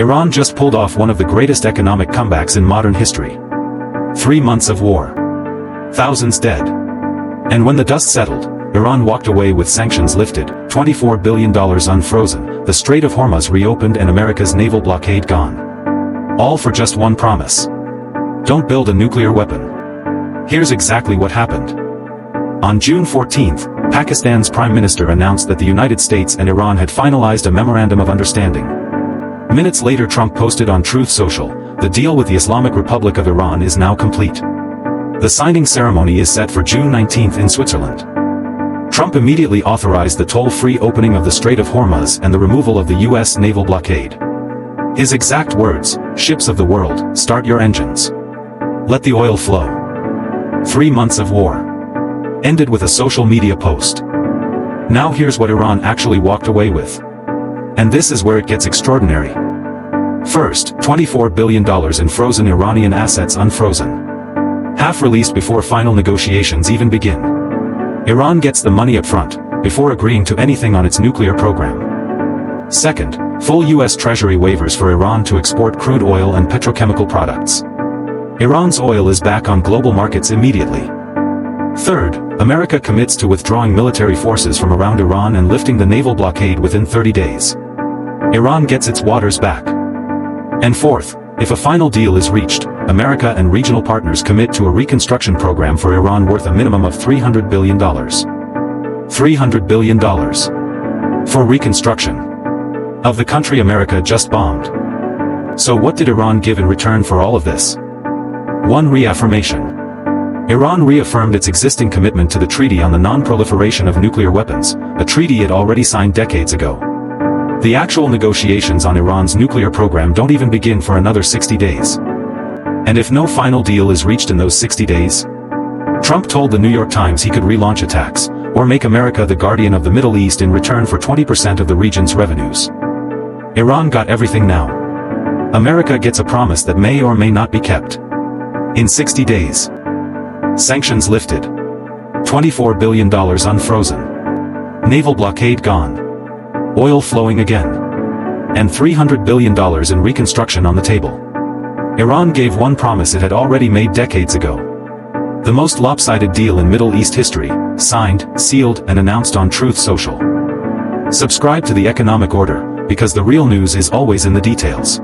Iran just pulled off one of the greatest economic comebacks in modern history. 3 months of war. Thousands dead. And when the dust settled, Iran walked away with sanctions lifted, $24 billion unfrozen, the Strait of Hormuz reopened and America's naval blockade gone. All for just one promise. Don't build a nuclear weapon. Here's exactly what happened. On June 14th, Pakistan's Prime Minister announced that the United States and Iran had finalized a memorandum of understanding. Minutes later, Trump posted on Truth Social, "The deal with the Islamic Republic of Iran is now complete." The signing ceremony is set for June 19th in Switzerland. Trump immediately authorized the toll-free opening of the Strait of Hormuz and the removal of the U.S. naval blockade. His exact words, "Ships of the world, start your engines. Let the oil flow." 3 months of war ended with a social media post. Now here's what Iran actually walked away with. And this is where it gets extraordinary. First, $24 billion in frozen Iranian assets unfrozen. Half released before final negotiations even begin. Iran gets the money up front, before agreeing to anything on its nuclear program. Second, full U.S. Treasury waivers for Iran to export crude oil and petrochemical products. Iran's oil is back on global markets immediately. Third, America commits to withdrawing military forces from around Iran and lifting the naval blockade within 30 days. Iran gets its waters back. And fourth, if a final deal is reached, America and regional partners commit to a reconstruction program for Iran worth a minimum of $300 billion. $300 billion. For reconstruction of the country America just bombed. So what did Iran give in return for all of this? One, reaffirmation. Iran reaffirmed its existing commitment to the Treaty on the Non-Proliferation of Nuclear Weapons, a treaty it already signed decades ago. The actual negotiations on Iran's nuclear program don't even begin for another 60 days. And if no final deal is reached in those 60 days, Trump told the New York Times he could relaunch attacks, or make America the guardian of the Middle East in return for 20% of the region's revenues. Iran got everything now. America gets a promise that may or may not be kept. In 60 days. Sanctions lifted. $24 billion unfrozen. Naval blockade gone. Oil flowing again. And $300 billion in reconstruction on the table. Iran gave one promise it had already made decades ago. The most lopsided deal in Middle East history, signed, sealed, and announced on Truth Social. Subscribe to The Economic Order, because the real news is always in the details.